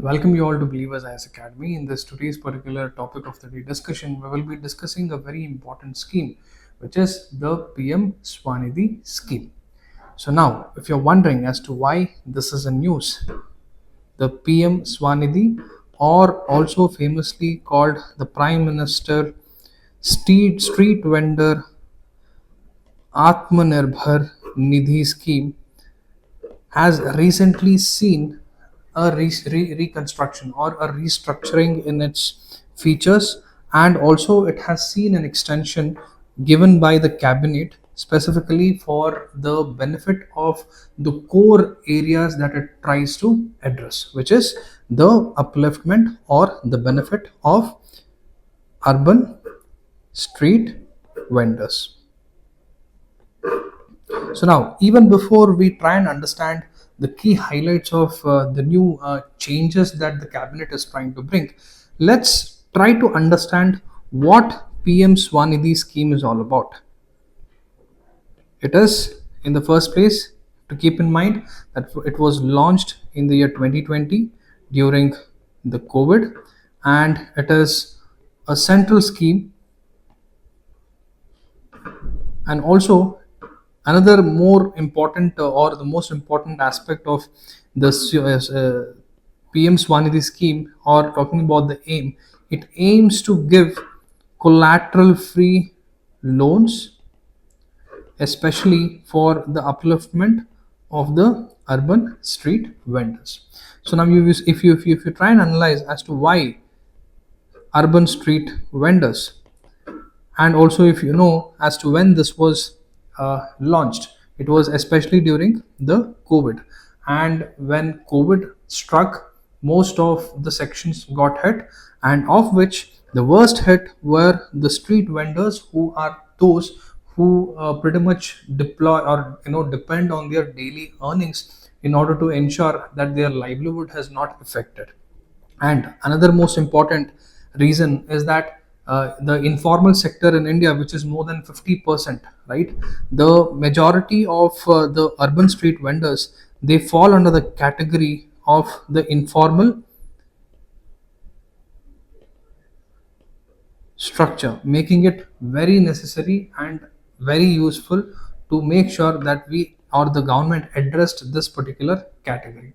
Welcome you all to Believers IAS Academy. In this today's particular topic of the day discussion, we will be discussing a very important scheme, which is the PM SVANidhi Scheme. So now, if you're wondering as to why this is a news, the PM SVANidhi, or also famously called the Prime Minister Street Vendor Atmanirbhar Nidhi Scheme, has recently seen a reconstruction or a restructuring in its features, and also it has seen an extension given by the cabinet specifically for the benefit of the core areas that it tries to address, which is the upliftment or the benefit of urban street vendors. So now, even before we try and understand the key highlights of the new changes that the cabinet is trying to bring, let's try to understand what PM SVANidhi scheme is all about. It is, in the first place, to keep in mind that it was launched in the year 2020 during the COVID, and it is a central scheme. And also, another more important or the most important aspect of this PM SVANidhi scheme, or talking about the aim, it aims to give collateral free loans, especially for the upliftment of the urban street vendors. So now, if you try and analyze as to why urban street vendors, and also if you know as to when this was launched, it was especially during the COVID. And when COVID struck, most of the sections got hit, and of which the worst hit were the street vendors, who are those who pretty much deploy or depend on their daily earnings in order to ensure that their livelihood has not affected. And another most important reason is that the informal sector in India, which is more than 50%, right? The majority of the urban street vendors, they fall under the category of the informal structure, making it very necessary and very useful to make sure that we or the government addressed this particular category.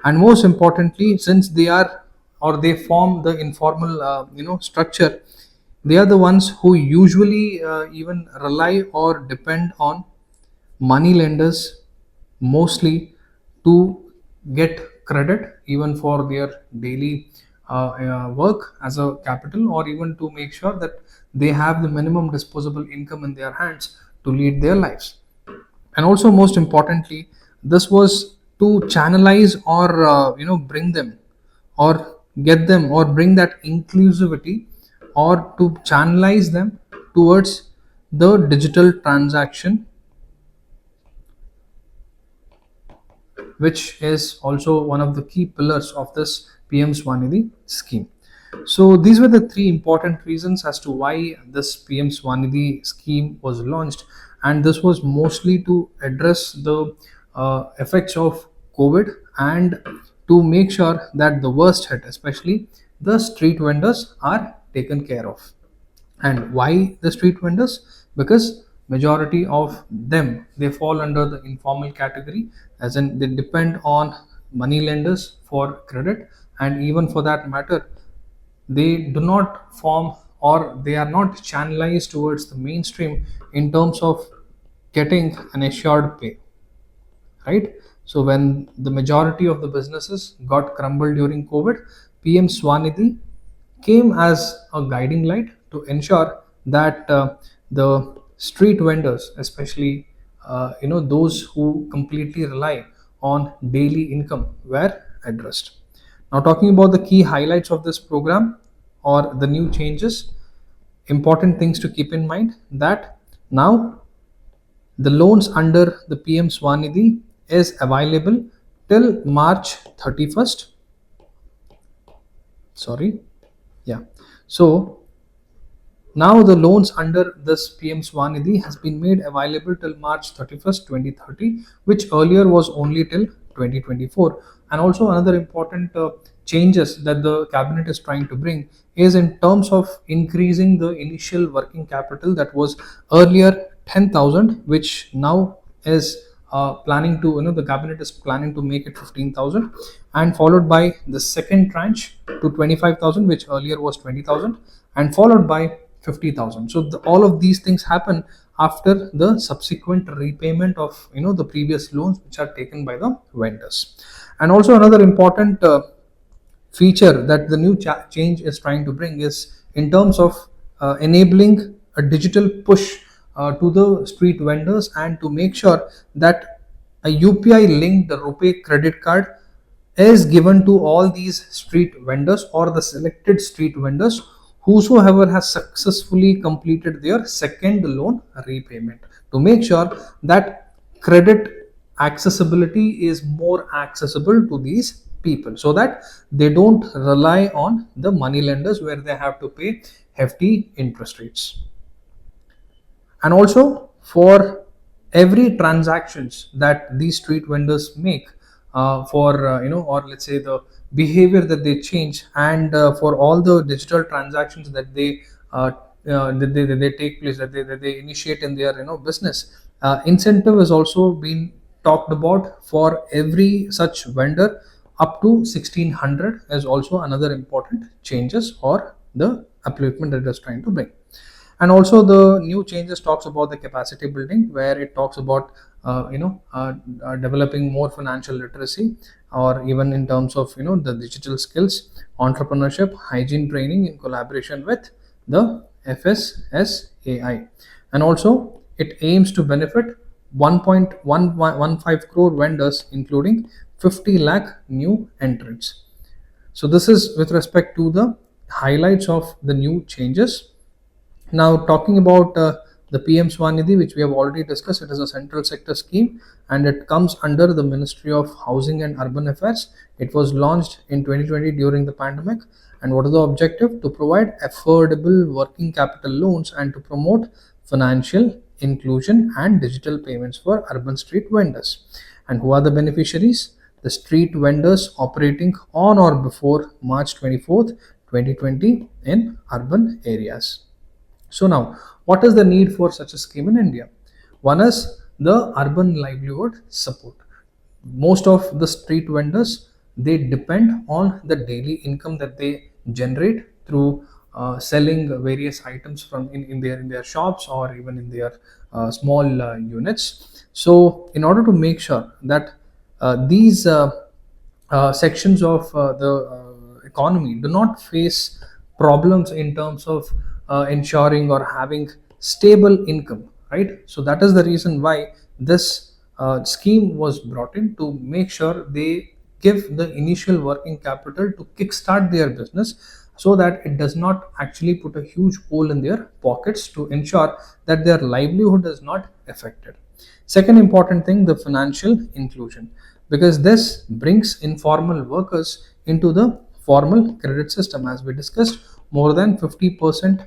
And most importantly, since they are or they form the informal structure, they are the ones who usually even rely or depend on money lenders mostly to get credit even for their daily work as a capital, or even to make sure that they have the minimum disposable income in their hands to lead their lives. And also, most importantly, this was to channelize or bring them or get them or bring that inclusivity, or to channelize them towards the digital transaction, which is also one of the key pillars of this PM SVANidhi scheme. So these were the three important reasons as to why this PM SVANidhi scheme was launched, and this was mostly to address the effects of COVID, and to make sure that the worst hit, especially the street vendors, are taken care of. And why the street vendors? Because majority of them, they fall under the informal category, as in they depend on money lenders for credit, and even for that matter, they do not form or they are not channelized towards the mainstream in terms of getting an assured pay, right? So when the majority of the businesses got crumbled during COVID, PM SVANidhi came as a guiding light to ensure that the street vendors, especially those who completely rely on daily income, were addressed. Now, talking about the key highlights of this program or the new changes, important things to keep in mind, that now the loans under the PM SVANidhi is available till March 31st. Sorry. Yeah. So now the loans under this PM SVANidhi has been made available till March 31st, 2030, which earlier was only till 2024. And also another important changes that the cabinet is trying to bring is in terms of increasing the initial working capital that was earlier 10,000, which now is planning to, the cabinet is planning to make it 15,000, and followed by the second tranche to 25,000, which earlier was 20,000, and followed by 50,000. So all of these things happen after the subsequent repayment of the previous loans which are taken by the vendors. And also another important feature that the new change is trying to bring is in terms of enabling a digital push to the street vendors, and to make sure that a UPI linked RuPay credit card is given to all these street vendors or the selected street vendors whosoever has successfully completed their second loan repayment, to make sure that credit accessibility is more accessible to these people, so that they don't rely on the money lenders where they have to pay hefty interest rates. And also for every transactions that these street vendors make, for or let's say the behavior that they change, and for all the digital transactions that they take place, that they initiate in their business, incentive has also been talked about for every such vendor up to 1600, is also another important changes or the upliftment that it is trying to bring. And also the new changes talks about the capacity building, where it talks about developing more financial literacy, or even in terms of the digital skills, entrepreneurship, hygiene training in collaboration with the FSSAI. And also it aims to benefit 1.115 crore vendors, including 50 lakh new entrants. So this is with respect to the highlights of the new changes. Now, talking about the PM SVANidhi, which we have already discussed, it is a central sector scheme and it comes under the Ministry of Housing and Urban Affairs. It was launched in 2020 during the pandemic. And what is the objective? To provide affordable working capital loans and to promote financial inclusion and digital payments for urban street vendors. And who are the beneficiaries? The street vendors operating on or before March 24th, 2020 in urban areas. So now, what is the need for such a scheme in India? One is the urban livelihood support. Most of the street vendors, they depend on the daily income that they generate through selling various items from in their shops, or even in their small units. So in order to make sure that these sections of the economy do not face problems in terms of ensuring or having stable income, right? So that is the reason why this scheme was brought in, to make sure they give the initial working capital to kickstart their business, so that it does not actually put a huge hole in their pockets, to ensure that their livelihood is not affected. Second important thing, the financial inclusion, because this brings informal workers into the formal credit system. As we discussed, more than 50%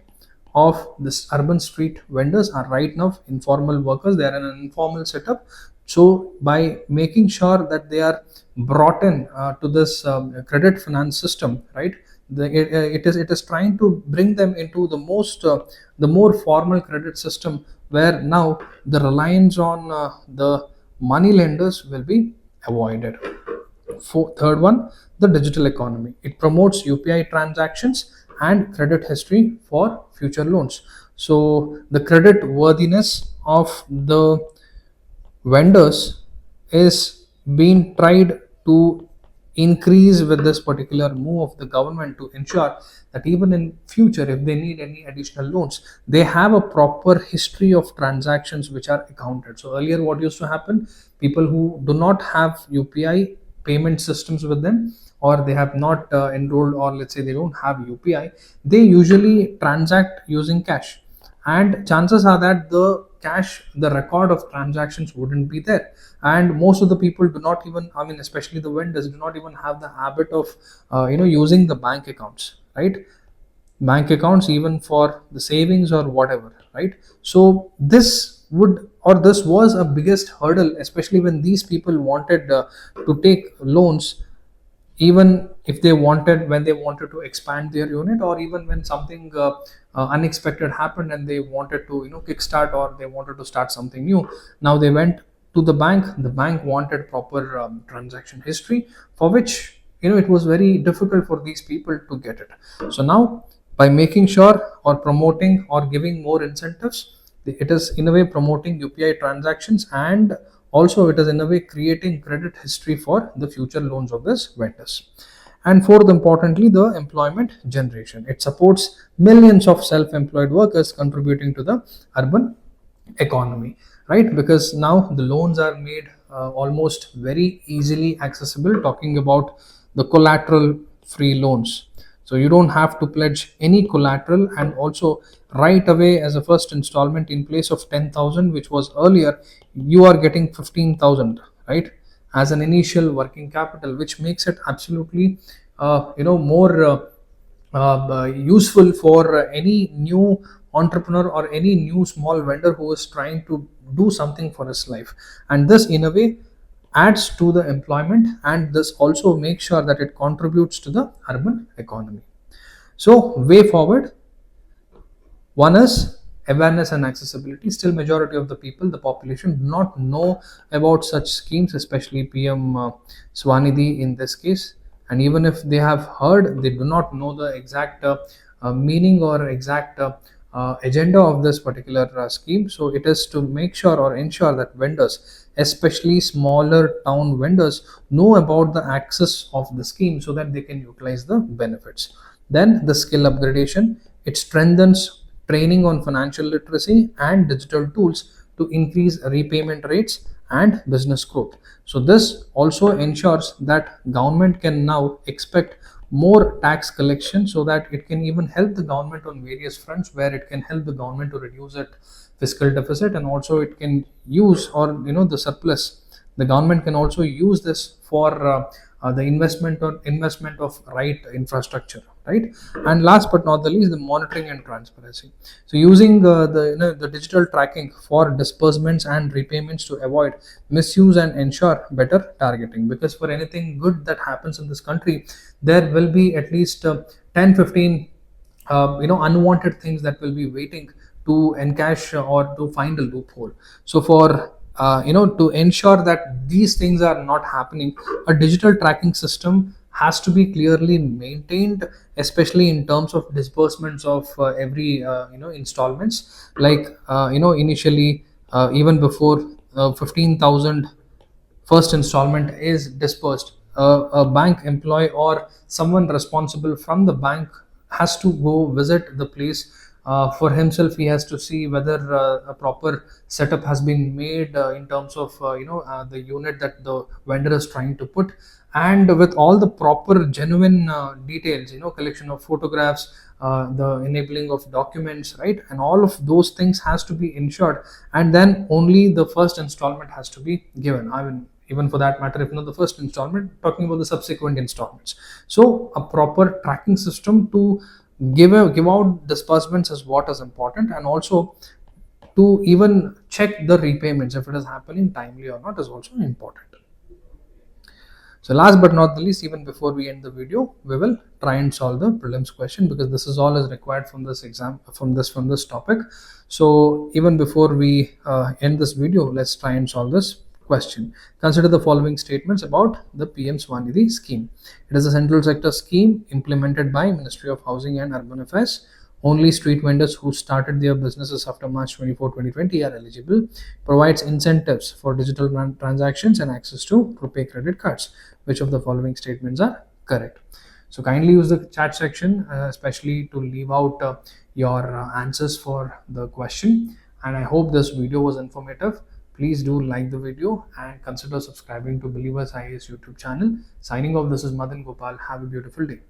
of this urban street vendors are right now informal workers. They are in an informal setup. So by making sure that they are brought in to this credit finance system, right, it is trying to bring them into the more formal credit system, where now the reliance on the money lenders will be avoided. Third one, the digital economy. It promotes UPI transactions and credit history for future loans. So the credit worthiness of the vendors is being tried to increase with this particular move of the government, to ensure that even in future, if they need any additional loans, they have a proper history of transactions which are accounted. So earlier what used to happen, people who do not have UPI payment systems with them, or they have not enrolled, or let's say they don't have UPI, they usually transact using cash, and chances are that the record of transactions wouldn't be there. And most of the people do not even, especially the vendors, do not even have the habit of using the bank accounts, right? Bank accounts even for the savings or whatever, right? So this would or this was a biggest hurdle, especially when these people wanted to take loans, even if they wanted, when they wanted to expand their unit, or even when something unexpected happened and they wanted to kickstart, or they wanted to start something new. Now they went to the bank. The bank wanted proper transaction history, for which it was very difficult for these people to get it. So now, by making sure or promoting or giving more incentives, it is in a way promoting UPI transactions, and also it is in a way creating credit history for the future loans of these vendors. And fourth, importantly, the employment generation. It supports millions of self-employed workers, contributing to the urban economy, right? Because now the loans are made almost very easily accessible, talking about the collateral free loans. So you don't have to pledge any collateral, and also right away, as a first installment, in place of 10,000, which was earlier, you are getting 15,000, right, as an initial working capital, which makes it absolutely more useful for any new entrepreneur or any new small vendor who is trying to do something for his life. And this, in a way, adds to the employment, and this also makes sure that it contributes to the urban economy. So way forward, one is awareness and accessibility. Still, majority of the people, the population, do not know about such schemes, especially PM SVANidhi in this case. And even if they have heard, they do not know the exact meaning or exact agenda of this particular scheme. So it is to make sure or ensure that vendors, especially smaller town vendors, know about the access of the scheme so that they can utilize the benefits. Then the skill upgradation. It strengthens training on financial literacy and digital tools to increase repayment rates and business growth. So this also ensures that government can now expect more tax collection, so that it can even help the government on various fronts, where it can help the government to reduce its fiscal deficit, and also it can use, or the surplus, the government can also use this for the investment of right infrastructure, right? And last but not the least, the monitoring and transparency. So using the digital tracking for disbursements and repayments to avoid misuse and ensure better targeting, because for anything good that happens in this country, there will be at least 10-15 unwanted things that will be waiting to encash or to find a loophole. So for to ensure that these things are not happening, a digital tracking system has to be clearly maintained, especially in terms of disbursements of every installments. Like initially, even before 15,000 first installment is dispersed, a bank employee or someone responsible from the bank has to go visit the place for himself. He has to see whether a proper setup has been made in terms of the unit that the vendor is trying to put, and with all the proper genuine details, collection of photographs, the enabling of documents, right, and all of those things has to be ensured, and then only the first installment has to be given. I mean, even for that matter, if not the first installment, talking about the subsequent installments. So a proper tracking system to give out disbursements is what is important, and also to even check the repayments, if it is happening timely or not, is also important. So last but not the least, even before we end the video, we will try and solve the prelims question, because this is all is required from this exam, from this topic. So even before we end this video, let's try and solve this question. Consider the following statements about the PM SVANidhi scheme. It is a central sector scheme implemented by Ministry of Housing and Urban Affairs. Only street vendors who started their businesses after March 24, 2020 are eligible. Provides incentives for digital transactions and access to RuPay credit cards. Which of the following statements are correct? So kindly use the chat section, especially to leave out your answers for the question. And I hope this video was informative. Please do like the video and consider subscribing to Believers IAS YouTube channel. Signing off, this is Madan Gopal. Have a beautiful day.